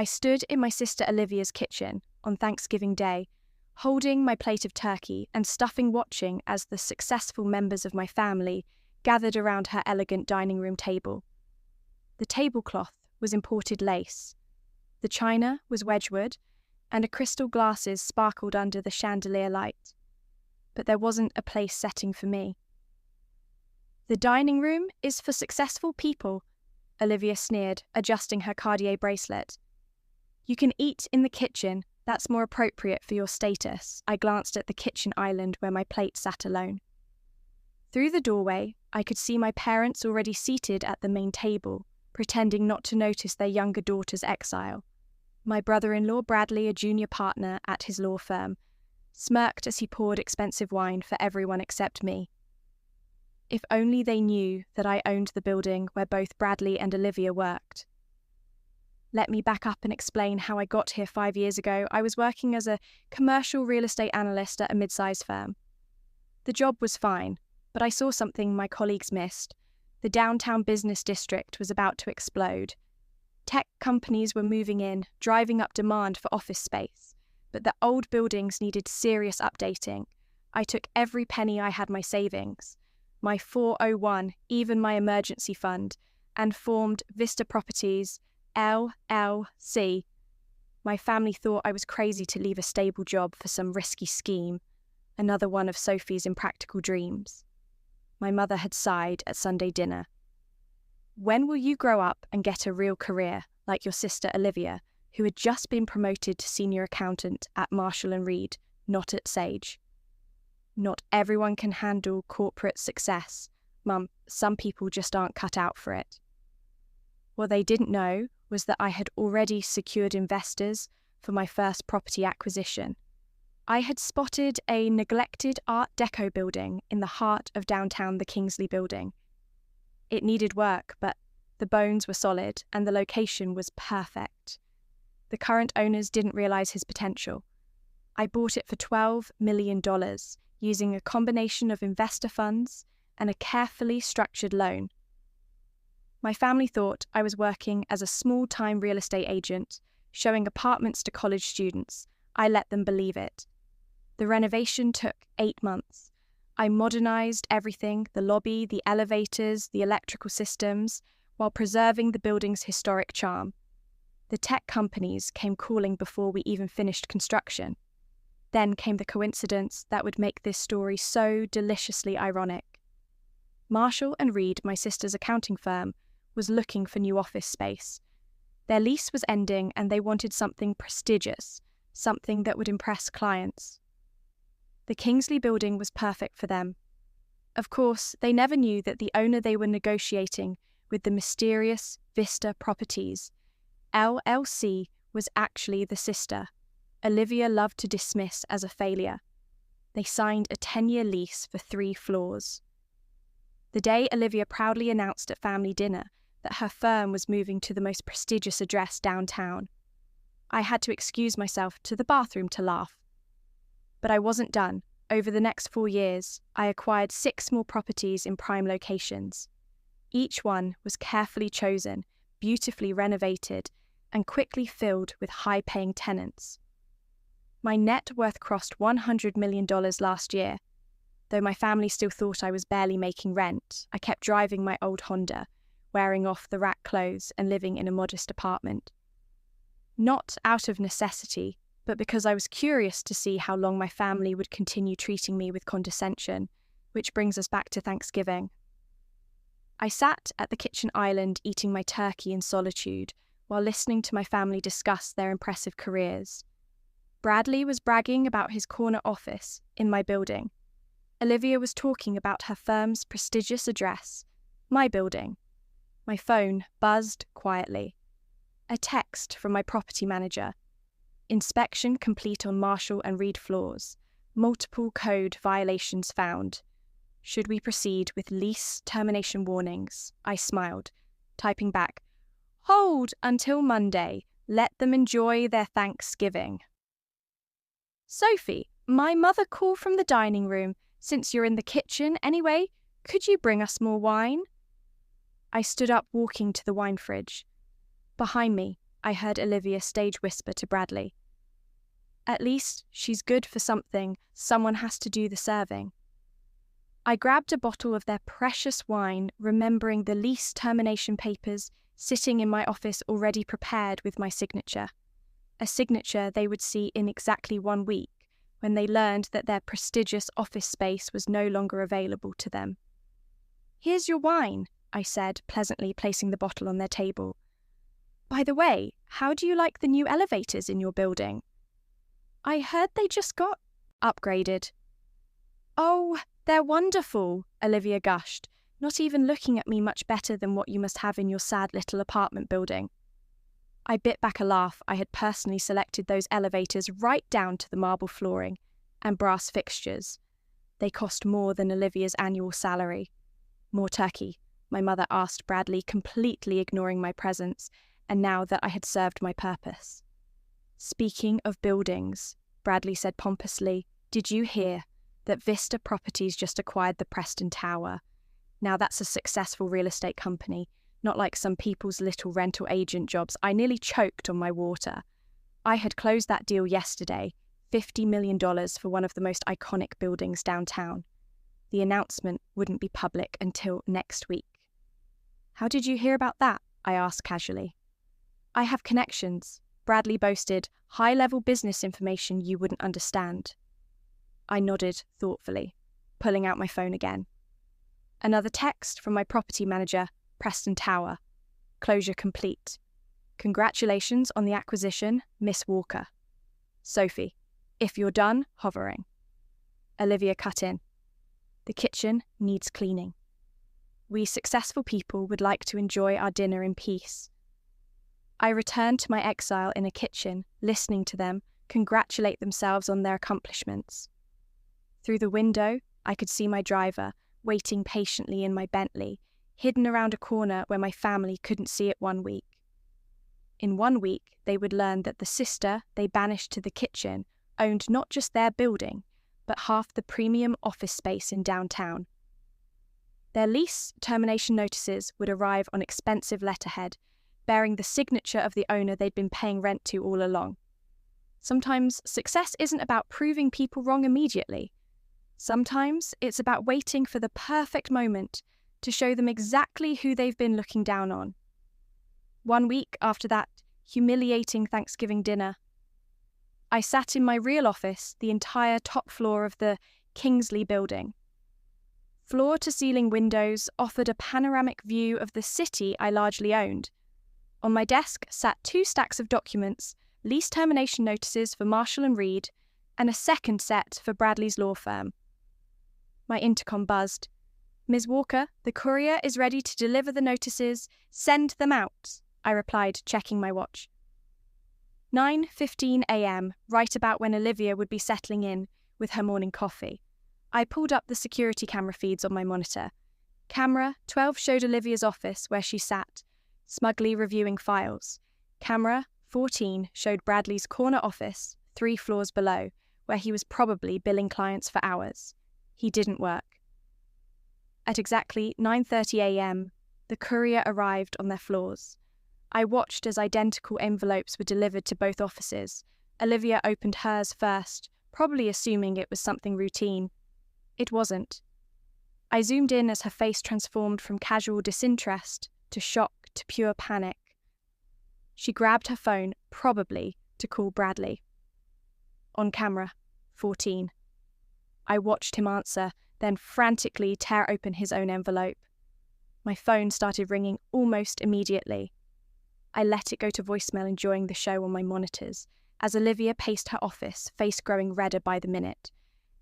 I stood in my sister Olivia's kitchen on Thanksgiving Day, holding my plate of turkey and stuffing, watching as the successful members of my family gathered around her elegant dining room table. The tablecloth was imported lace. The china was Wedgwood, and crystal glasses sparkled under the chandelier light. But there wasn't a place setting for me. "The dining room is for successful people," Olivia sneered, adjusting her Cartier bracelet. "You can eat in the kitchen. That's more appropriate for your status." I glanced at the kitchen island where my plate sat alone. Through the doorway, I could see my parents already seated at the main table, pretending not to notice their younger daughter's exile. My brother-in-law, Bradley, a junior partner at his law firm, smirked as he poured expensive wine for everyone except me. If only they knew that I owned the building where both Bradley and Olivia worked. Let me back up and explain how I got here 5 years ago. I was working as a commercial real estate analyst at a mid-sized firm. The job was fine, but I saw something my colleagues missed. The downtown business district was about to explode. Tech companies were moving in, driving up demand for office space, but the old buildings needed serious updating. I took every penny I had, my savings, my 401, even my emergency fund, and formed Vista Properties, LLC. My family thought I was crazy to leave a stable job for some risky scheme, another one of Sophie's impractical dreams. My mother had sighed at Sunday dinner. "When will you grow up and get a real career, like your sister Olivia, who had just been promoted to senior accountant at Marshall & Reed, not at Sage?" "Not everyone can handle corporate success, Mum. Some people just aren't cut out for it." What they didn't know was that I had already secured investors for my first property acquisition. I had spotted a neglected Art Deco building in the heart of downtown, the Kingsley Building. It needed work, but the bones were solid and the location was perfect. The current owners didn't realize his potential. I bought it for $12 million, using a combination of investor funds and a carefully structured loan. My family thought I was working as a small-time real estate agent, showing apartments to college students. I let them believe it. The renovation took 8 months. I modernized everything, the lobby, the elevators, the electrical systems, while preserving the building's historic charm. The tech companies came calling before we even finished construction. Then came the coincidence that would make this story so deliciously ironic. Marshall & Reed, my sister's accounting firm, was looking for new office space. Their lease was ending and they wanted something prestigious, something that would impress clients. The Kingsley Building was perfect for them. Of course, they never knew that the owner they were negotiating with, the mysterious Vista Properties, LLC, was actually the sister Olivia loved to dismiss as a failure. They signed a 10-year lease for 3 floors. The day Olivia proudly announced at family dinner that her firm was moving to the most prestigious address downtown, I had to excuse myself to the bathroom to laugh. But I wasn't done. Over the next 4 years, I acquired 6 more properties in prime locations. Each one was carefully chosen, beautifully renovated, and quickly filled with high-paying tenants. My net worth crossed $100 million last year. Though my family still thought I was barely making rent, I kept driving my old Honda, wearing off the rack clothes and living in a modest apartment. Not out of necessity, but because I was curious to see how long my family would continue treating me with condescension, which brings us back to Thanksgiving. I sat at the kitchen island eating my turkey in solitude while listening to my family discuss their impressive careers. Bradley was bragging about his corner office in my building. Olivia was talking about her firm's prestigious address, my building. My phone buzzed quietly. A text from my property manager. Inspection complete on Marshall & Reed floors. Multiple code violations found. Should we proceed with lease termination warnings? I smiled, typing back, "Hold until Monday. Let them enjoy their Thanksgiving." "Sophie, my mother called from the dining room. Since you're in the kitchen anyway, could you bring us more wine?" I stood up, walking to the wine fridge. Behind me, I heard Olivia stage whisper to Bradley. At least she's good for something. Someone has to do the serving. I grabbed a bottle of their precious wine, remembering the lease termination papers sitting in my office already prepared with my signature. A signature they would see in exactly 1 week, when they learned that their prestigious office space was no longer available to them. "Here's your wine," I said, pleasantly placing the bottle on their table. "By the way, how do you like the new elevators in your building?" "I heard they just got upgraded." "Oh, they're wonderful," Olivia gushed, not even looking at me much better than what you must have in your sad little apartment building. I bit back a laugh. I had personally selected those elevators right down to the marble flooring and brass fixtures. They cost more than Olivia's annual salary. "More turkey?" my mother asked Bradley, completely ignoring my presence, and now that I had served my purpose. "Speaking of buildings," Bradley said pompously, "did you hear that Vista Properties just acquired the Preston Tower? Now that's a successful real estate company, not like some people's little rental agent jobs." I nearly choked on my water. I had closed that deal yesterday, $50 million for one of the most iconic buildings downtown. The announcement wouldn't be public until next week. "How did you hear about that?" I asked casually. "I have connections," Bradley boasted, "high-level business information you wouldn't understand." I nodded thoughtfully, pulling out my phone again. Another text from my property manager, Preston Tower. Closure complete. Congratulations on the acquisition, Miss Walker. Sophie, if you're done hovering. Olivia cut in. The kitchen needs cleaning. We successful people would like to enjoy our dinner in peace. I returned to my exile in a kitchen, listening to them congratulate themselves on their accomplishments. Through the window, I could see my driver, waiting patiently in my Bentley, hidden around a corner where my family couldn't see it 1 week. In 1 week, they would learn that the sister they banished to the kitchen owned not just their building, but half the premium office space in downtown. Their lease termination notices would arrive on expensive letterhead, bearing the signature of the owner they'd been paying rent to all along. Sometimes success isn't about proving people wrong immediately. Sometimes it's about waiting for the perfect moment to show them exactly who they've been looking down on. 1 week after that humiliating Thanksgiving dinner, I sat in my real office, the entire top floor of the Kingsley building. Floor-to-ceiling windows offered a panoramic view of the city I largely owned. On my desk sat 2 stacks of documents, lease termination notices for Marshall & Reed, and a second set for Bradley's law firm. My intercom buzzed. "Ms. Walker, the courier is ready to deliver the notices. Send them out," I replied, checking my watch. 9:15 a.m., right about when Olivia would be settling in with her morning coffee. I pulled up the security camera feeds on my monitor. Camera 12 showed Olivia's office where she sat, smugly reviewing files. Camera 14 showed Bradley's corner office, 3 floors below, where he was probably billing clients for hours. He didn't work. At exactly 9:30 a.m., the courier arrived on their floors. I watched as identical envelopes were delivered to both offices. Olivia opened hers first, probably assuming it was something routine. It wasn't. I zoomed in as her face transformed from casual disinterest to shock to pure panic. She grabbed her phone, probably to call Bradley. On camera, 14. I watched him answer, then frantically tear open his own envelope. My phone started ringing almost immediately. I let it go to voicemail, enjoying the show on my monitors, as Olivia paced her office, face growing redder by the minute.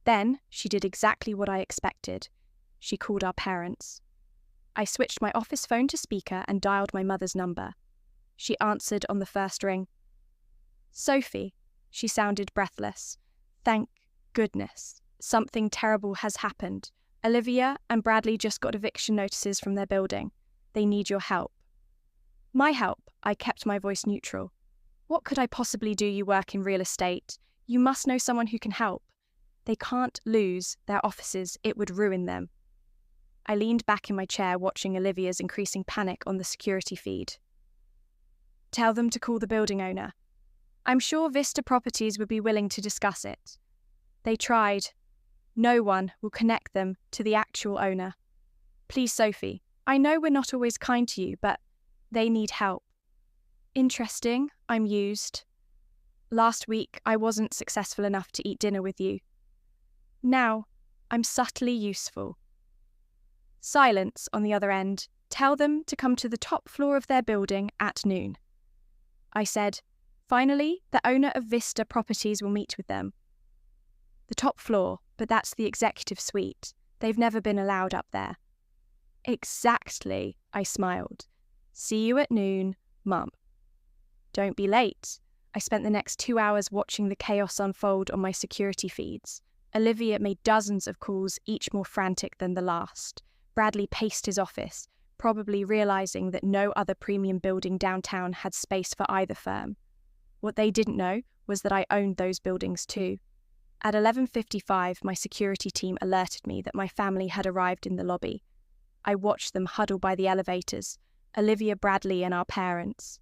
Then she did exactly what I expected. She called our parents. I switched my office phone to speaker and dialed my mother's number. She answered on the first ring. "Sophie," she sounded breathless. "Thank goodness. Something terrible has happened. Olivia and Bradley just got eviction notices from their building. They need your help." My help? I kept my voice neutral. "What could I possibly do? You work in real estate. You must know someone who can help. They can't lose their offices. It would ruin them." I leaned back in my chair, watching Olivia's increasing panic on the security feed. Tell them to call the building owner. I'm sure Vista Properties would be willing to discuss it. They tried. No one will connect them to the actual owner. Please, Sophie, I know we're not always kind to you, but they need help. Interesting, I'm used. Last week, I wasn't successful enough to eat dinner with you. Now, I'm subtly useful. Silence on the other end. Tell them to come to the top floor of their building at noon. I said, finally, the owner of Vista Properties will meet with them. The top floor, but that's the executive suite. They've never been allowed up there. Exactly, I smiled. See you at noon, Mum. Don't be late. I spent the next 2 hours watching the chaos unfold on my security feeds. Olivia made dozens of calls, each more frantic than the last. Bradley paced his office, probably realizing that no other premium building downtown had space for either firm. What they didn't know was that I owned those buildings too. At 11:55, my security team alerted me that my family had arrived in the lobby. I watched them huddle by the elevators, Olivia, Bradley, and our parents.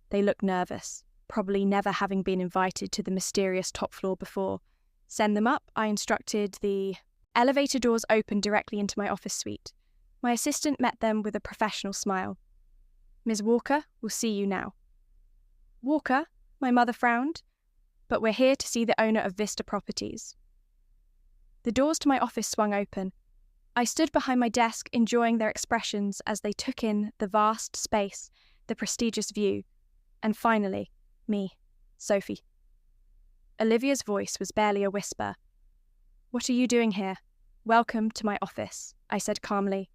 They looked nervous, probably never having been invited to the mysterious top floor before. Send them up, I instructed. The elevator doors opened directly into my office suite. My assistant met them with a professional smile. Ms. Walker, we'll see you now. Walker? My mother frowned. But we're here to see the owner of Vista Properties. The doors to my office swung open. I stood behind my desk, enjoying their expressions as they took in the vast space, the prestigious view, and finally, me, Sophie. Olivia's voice was barely a whisper. What are you doing here? Welcome to my office, I said calmly.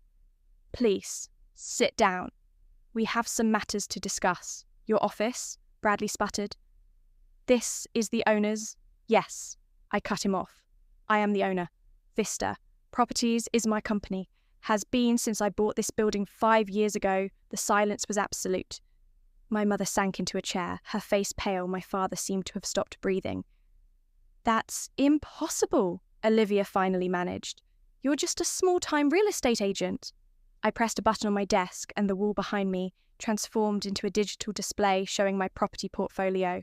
Please, sit down. We have some matters to discuss. Your office? Bradley sputtered. This is the owner's? Yes, I cut him off. I am the owner. Vista Properties is my company. Has been since I bought this building 5 years ago. The silence was absolute. My mother sank into a chair, her face pale. My father seemed to have stopped breathing. That's impossible, Olivia finally managed. You're just a small-time real estate agent. I pressed a button on my desk and the wall behind me transformed into a digital display showing my property portfolio.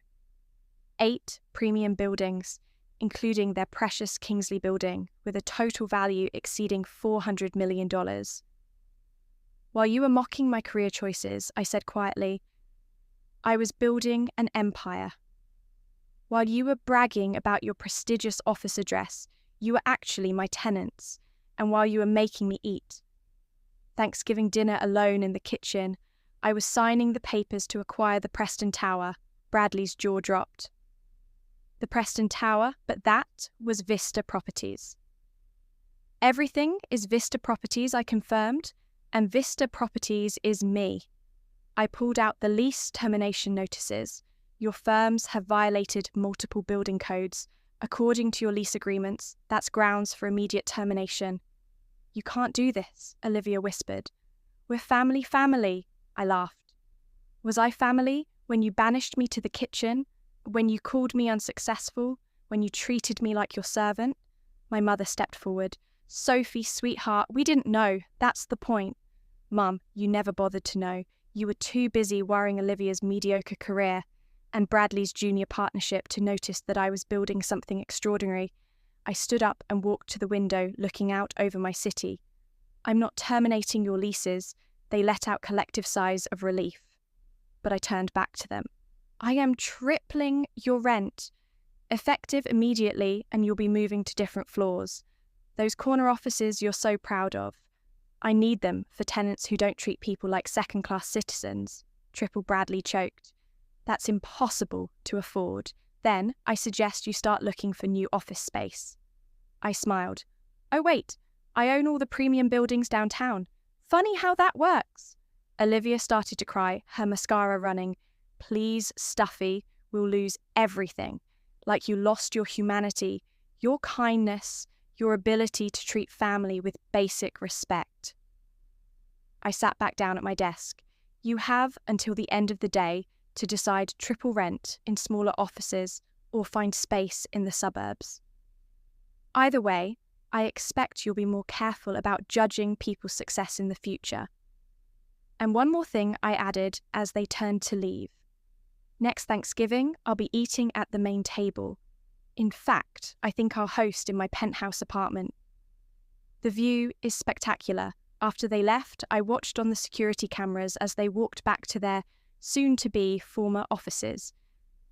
8 premium buildings, including their precious Kingsley building, with a total value exceeding $400 million. While you were mocking my career choices, I said quietly, I was building an empire. While you were bragging about your prestigious office address, you were actually my tenants, and while you were making me eat. Thanksgiving dinner alone in the kitchen, I was signing the papers to acquire the Preston Tower. Bradley's jaw dropped. The Preston Tower, but that was Vista Properties. Everything is Vista Properties, I confirmed, and Vista Properties is me. I pulled out the lease termination notices. Your firms have violated multiple building codes. According to your lease agreements, that's grounds for immediate termination. You can't do this, Olivia whispered. We're family, I laughed. Was I family when you banished me to the kitchen? When you called me unsuccessful? When you treated me like your servant? My mother stepped forward. Sophie, sweetheart, we didn't know. That's the point. Mum, you never bothered to know. You were too busy worrying Olivia's mediocre career and Bradley's junior partnership to notice that I was building something extraordinary. I stood up and walked to the window, looking out over my city. I'm not terminating your leases. They let out collective sighs of relief. But I turned back to them. I am tripling your rent. Effective immediately, and you'll be moving to different floors. Those corner offices you're so proud of. I need them for tenants who don't treat people like second-class citizens. Triple Bradley choked. That's impossible to afford. Then I suggest you start looking for new office space. I smiled. Oh wait, I own all the premium buildings downtown. Funny how that works. Olivia started to cry, her mascara running. Please, Stuffy, we'll lose everything. Like you lost your humanity, your kindness, your ability to treat family with basic respect. I sat back down at my desk. You have until the end of the day to decide triple rent in smaller offices or find space in the suburbs. Either way, I expect you'll be more careful about judging people's success in the future. And one more thing I added as they turned to leave. Next Thanksgiving, I'll be eating at the main table. In fact, I think I'll host in my penthouse apartment. The view is spectacular. After they left, I watched on the security cameras as they walked back to their soon-to-be former offices.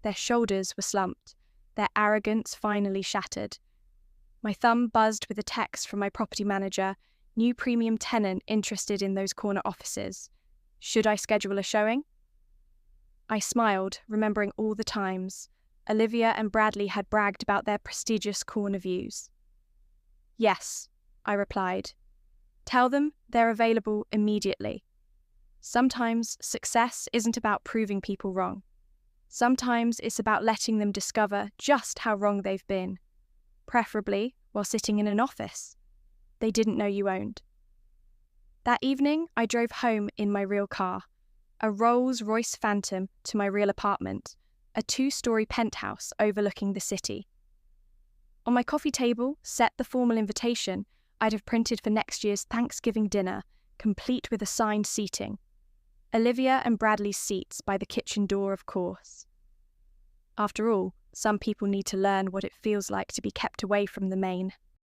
Their shoulders were slumped, their arrogance finally shattered. My thumb buzzed with a text from my property manager, new premium tenant interested in those corner offices. Should I schedule a showing? I smiled, remembering all the times Olivia and Bradley had bragged about their prestigious corner views. Yes, I replied. Tell them they're available immediately. Sometimes success isn't about proving people wrong. Sometimes it's about letting them discover just how wrong they've been, preferably while sitting in an office they didn't know you owned. That evening, I drove home in my real car, a Rolls-Royce Phantom, to my real apartment, a 2-story penthouse overlooking the city. On my coffee table, set the formal invitation I'd have printed for next year's Thanksgiving dinner, complete with assigned seating. Olivia and Bradley's seats by the kitchen door, of course. After all, some people need to learn what it feels like to be kept away from the main.